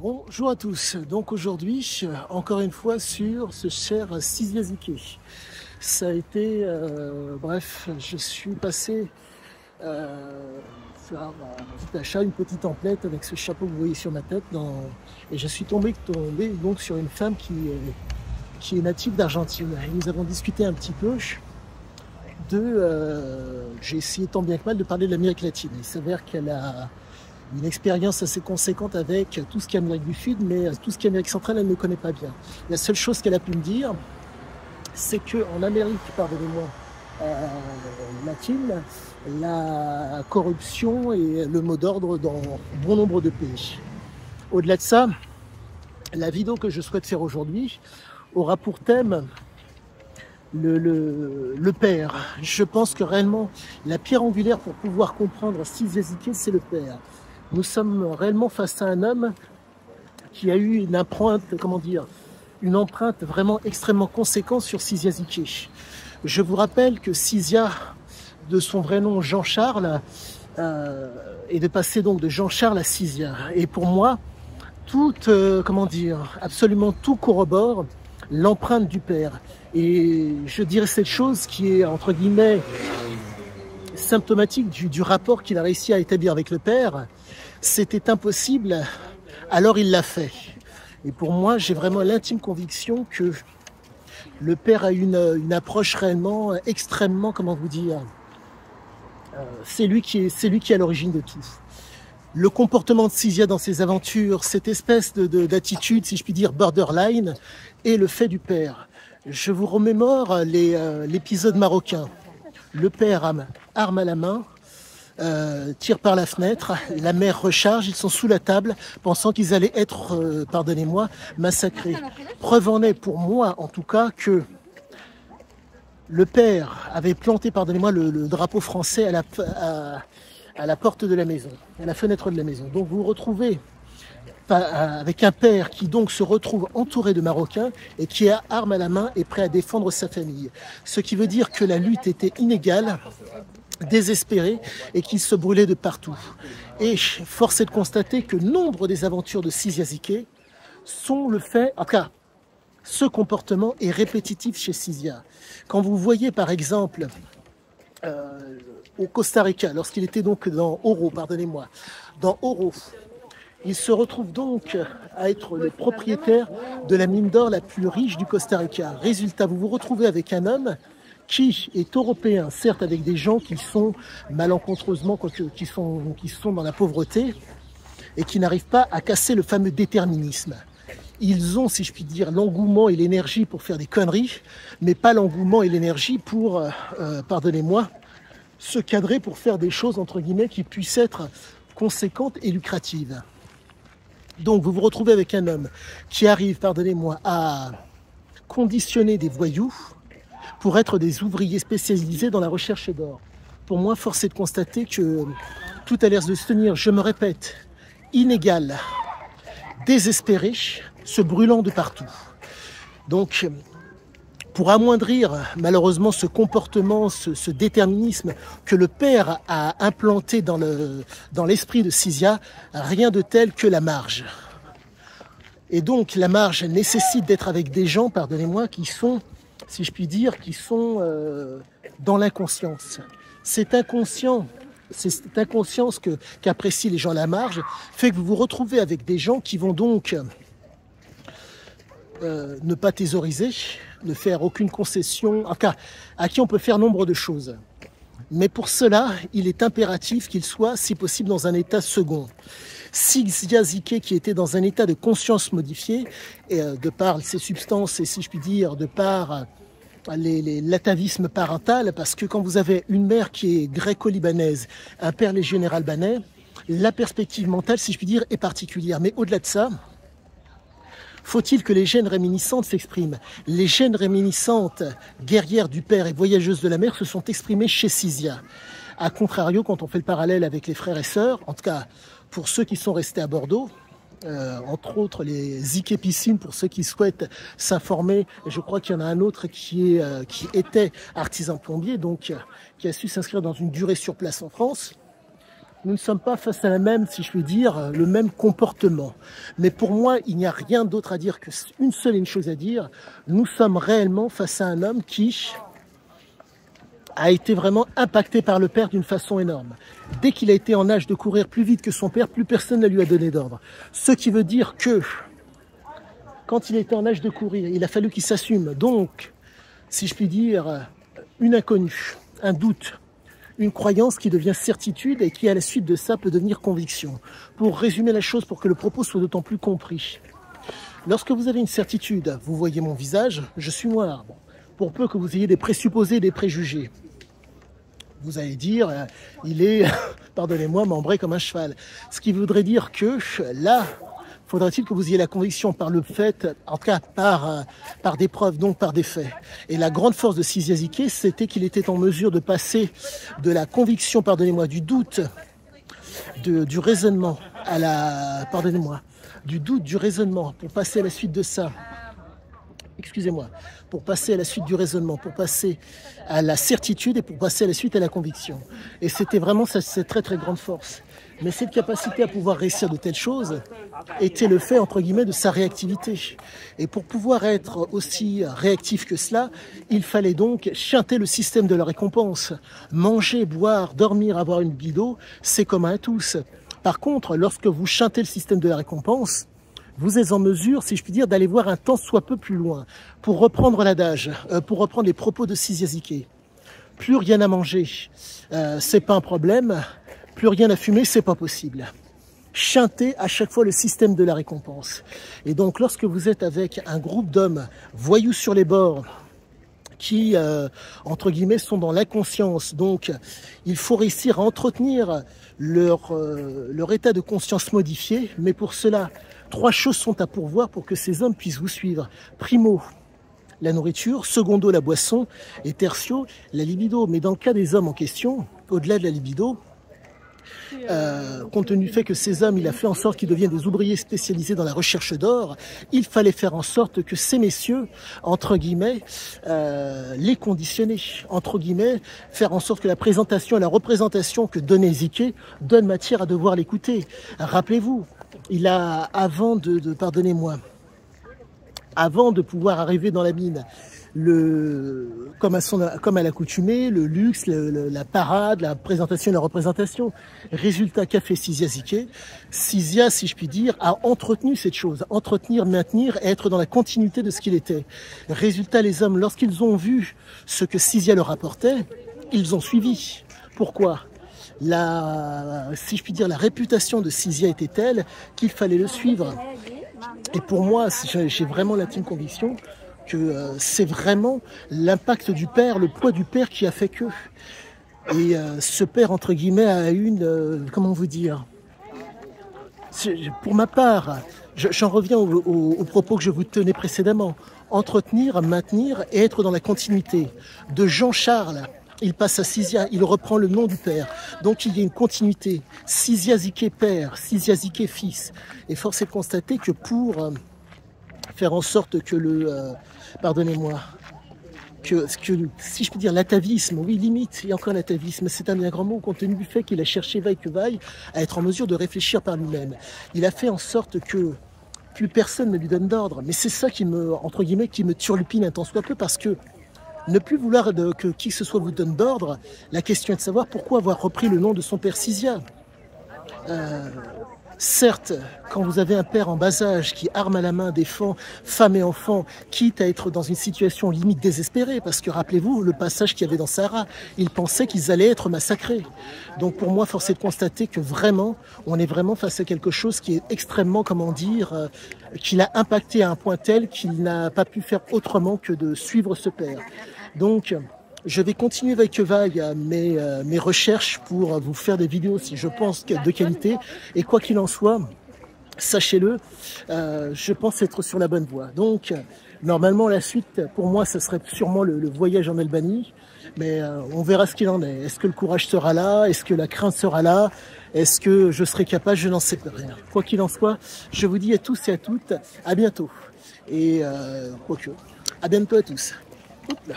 Bonjour à tous. Donc aujourd'hui, encore une fois sur ce cher Siziaziké. Ça a été, bref, je suis passé faire un petit achat, une petite template avec ce chapeau que vous voyez sur ma tête, et je suis tombé donc sur une femme qui est native d'Argentine. Et nous avons discuté un petit peu j'ai essayé tant bien que mal de parler de l'Amérique latine. Il s'avère qu'elle a une expérience assez conséquente avec tout ce qui est Amérique du Sud, mais tout ce qui est Amérique centrale, elle ne connaît pas bien. La seule chose qu'elle a pu me dire, c'est qu'en Amérique, pardonnez-moi, latine, la corruption est le mot d'ordre dans bon nombre de pays. Au-delà de ça, la vidéo que je souhaite faire aujourd'hui aura pour thème le père. Je pense que réellement, la pierre angulaire pour pouvoir comprendre Siziaziké, c'est le père. Nous sommes réellement face à un homme qui a eu une empreinte, une empreinte vraiment extrêmement conséquente sur Siziaziké. Je vous rappelle que Sizia, de son vrai nom Jean-Charles, est de passer donc de Jean-Charles à Sizia. Et pour moi, absolument tout corrobore l'empreinte du père. Et je dirais cette chose qui est, entre guillemets, symptomatique du rapport qu'il a réussi à établir avec le père. C'était impossible, alors il l'a fait. Et pour moi, j'ai vraiment l'intime conviction que le père a une approche réellement extrêmement, c'est lui qui est à l'origine de tout. Le comportement de Sizia dans ses aventures, cette espèce d'attitude, si je puis dire, borderline, est le fait du père. Je vous remémore l'épisode marocain. Le père, arme à la main, tire par la fenêtre, la mère recharge, ils sont sous la table, pensant qu'ils allaient être, pardonnez-moi, massacrés. Preuve en est, pour moi en tout cas, que le père avait planté, pardonnez-moi, le drapeau français à la porte de la maison, à la fenêtre de la maison. Donc vous vous retrouvez avec un père qui donc se retrouve entouré de Marocains et qui a arme à la main et prêt à défendre sa famille. Ce qui veut dire que la lutte était inégale, désespérée et qu'il se brûlait de partout. Et force est de constater que nombre des aventures de Siziaziké sont le fait, en tout cas, ce comportement est répétitif chez Sizia. Quand vous voyez par exemple au Costa Rica, lorsqu'il était donc dans Oro, dans Oro, il se retrouve donc à être le propriétaire de la mine d'or la plus riche du Costa Rica. Résultat, vous vous retrouvez avec un homme qui est européen, certes avec des gens qui sont malencontreusement, qui sont dans la pauvreté et qui n'arrivent pas à casser le fameux déterminisme. Ils ont, si je puis dire, l'engouement et l'énergie pour faire des conneries, mais pas l'engouement et l'énergie pour, pardonnez-moi, se cadrer pour faire des choses, entre guillemets, qui puissent être conséquentes et lucratives. Donc vous vous retrouvez avec un homme qui arrive, pardonnez-moi, à conditionner des voyous pour être des ouvriers spécialisés dans la recherche d'or. Pour moi, force est de constater que tout a l'air de se tenir, je me répète, inégal, désespéré, se brûlant de partout. Donc, pour amoindrir malheureusement ce comportement, ce déterminisme que le père a implanté dans l'esprit de Sizia, rien de tel que la marge. Et donc la marge nécessite d'être avec des gens, pardonnez-moi, qui sont, si je puis dire, qui sont dans l'inconscience. Cette inconscience qu'apprécient les gens à la marge fait que vous vous retrouvez avec des gens qui vont donc ne pas thésauriser, ne faire aucune concession, en tout cas, à qui on peut faire nombre de choses. Mais pour cela, il est impératif qu'il soit, si possible, dans un état second. Siziaziké, qui était dans un état de conscience modifié, de par ses substances et, si je puis dire, de par l'atavisme parental, parce que quand vous avez une mère qui est gréco-libanaise, un père légionnaire albanais, la perspective mentale, si je puis dire, est particulière. Mais au-delà de ça, faut-il que les gènes réminiscentes s'expriment? Les gènes réminiscentes, guerrières du père et voyageuses de la mer, se sont exprimées chez Sizia. A contrario, quand on fait le parallèle avec les frères et sœurs, en tout cas pour ceux qui sont restés à Bordeaux, entre autres les Ziké Piscine, pour ceux qui souhaitent s'informer, et je crois qu'il y en a un autre qui était artisan plombier, donc qui a su s'inscrire dans une durée sur place en France. nous ne sommes pas face à la même, si je puis dire, le même comportement. Mais pour moi, il n'y a rien d'autre à dire qu'une seule et une chose à dire. Nous sommes réellement face à un homme qui a été vraiment impacté par le père d'une façon énorme. Dès qu'il a été en âge de courir plus vite que son père, plus personne ne lui a donné d'ordre. Ce qui veut dire que, quand il était en âge de courir, il a fallu qu'il s'assume. Donc, si je puis dire, une inconnue, un doute, une croyance qui devient certitude et qui, à la suite de ça, peut devenir conviction. Pour résumer la chose, pour que le propos soit d'autant plus compris. Lorsque vous avez une certitude, vous voyez mon visage, je suis noir. Bon, pour peu que vous ayez des présupposés, des préjugés. Vous allez dire, il est, pardonnez-moi, membré comme un cheval. Ce qui voudrait dire que là, faudrait-il que vous ayez la conviction par le fait, en tout cas par des preuves, donc par des faits. Et la grande force de Siziazike, c'était qu'il était en mesure de passer de la conviction, pardonnez-moi, du doute, du raisonnement à la, pardonnez-moi, du doute, du raisonnement, pour passer à la suite de ça. Excusez-moi, pour passer à la suite du raisonnement, pour passer à la certitude et pour passer à la suite à la conviction. Et c'était vraiment cette très très grande force. Mais cette capacité à pouvoir réussir de telles choses était le fait, entre guillemets, de sa réactivité. Et pour pouvoir être aussi réactif que cela, il fallait donc chanter le système de la récompense. Manger, boire, dormir, avoir une bido, c'est commun à tous. Par contre, lorsque vous chantez le système de la récompense, vous êtes en mesure, si je puis dire, d'aller voir un tant soit peu plus loin. Pour reprendre l'adage, pour reprendre les propos de Siziazike. Plus rien à manger, c'est pas un problème. Plus rien à fumer, c'est pas possible. Chantez à chaque fois le système de la récompense. Et donc, lorsque vous êtes avec un groupe d'hommes voyous sur les bords, qui, entre guillemets, sont dans l'inconscience. Donc, il faut réussir à entretenir leur état de conscience modifié. Mais pour cela, 3 choses sont à pourvoir pour que ces hommes puissent vous suivre. Primo, la nourriture. Secondo, la boisson. Et tertio, la libido. Mais dans le cas des hommes en question, au-delà de la libido, compte tenu du fait que ces hommes, il a fait en sorte qu'ils deviennent des ouvriers spécialisés dans la recherche d'or, il fallait faire en sorte que ces messieurs, entre guillemets, les conditionner, entre guillemets, faire en sorte que la présentation et la représentation que donnait Zike donne matière à devoir l'écouter. Rappelez-vous, il a, avant pardonnez-moi, avant de pouvoir arriver dans la mine, comme à l'accoutumée, le luxe, la parade, la présentation et la représentation. Résultat qu'a fait Siziazike. Sizia, si je puis dire, a entretenu cette chose. Entretenir, maintenir et être dans la continuité de ce qu'il était. Résultat, les hommes, lorsqu'ils ont vu ce que Sizia leur apportait, ils ont suivi. Pourquoi ? Si je puis dire, la réputation de Sizia était telle qu'il fallait le suivre. Et pour moi, j'ai vraiment l'intime conviction que c'est vraiment l'impact du père, le poids du père qui a fait que. Et ce père, entre guillemets, a comment vous dire, pour ma part, j'en reviens aux propos que je vous tenais précédemment. Entretenir, maintenir et être dans la continuité. De Jean-Charles, il passe à Sizia, il reprend le nom du père. Donc il y a une continuité. Siziazike père, Siziazike fils. Et force est de constater que pour faire en sorte que pardonnez-moi, que, si je peux dire, l'atavisme, oui, limite, il y a encore l'atavisme, c'est un bien grand mot, compte tenu du fait qu'il a cherché vaille que vaille à être en mesure de réfléchir par lui-même. Il a fait en sorte que plus personne ne lui donne d'ordre. Mais c'est ça qui entre guillemets, qui me turlupine un tant soit peu, parce que ne plus vouloir que qui que ce soit vous donne d'ordre, la question est de savoir pourquoi avoir repris le nom de son père Sizia. Certes, quand vous avez un père en bas âge qui, arme à la main, défend femmes et enfants, quitte à être dans une situation limite désespérée, parce que rappelez-vous le passage qu'il y avait dans Sahara, ils pensaient qu'ils allaient être massacrés. Donc pour moi, force est de constater que vraiment, on est vraiment face à quelque chose qui est extrêmement, comment dire, qui l'a impacté à un point tel qu'il n'a pas pu faire autrement que de suivre ce père. Donc, je vais continuer avec vaille mes recherches pour vous faire des vidéos, si je pense, de qualité. Et quoi qu'il en soit, sachez-le, je pense être sur la bonne voie. Donc, normalement, la suite, pour moi, ce serait sûrement le voyage en Albanie. Mais on verra ce qu'il en est. Est-ce que le courage sera là? Est-ce que la crainte sera là? Est-ce que je serai capable? Je n'en sais rien. Quoi qu'il en soit, je vous dis à tous et à toutes, à bientôt. Et quoique, à bientôt à tous. Oups là.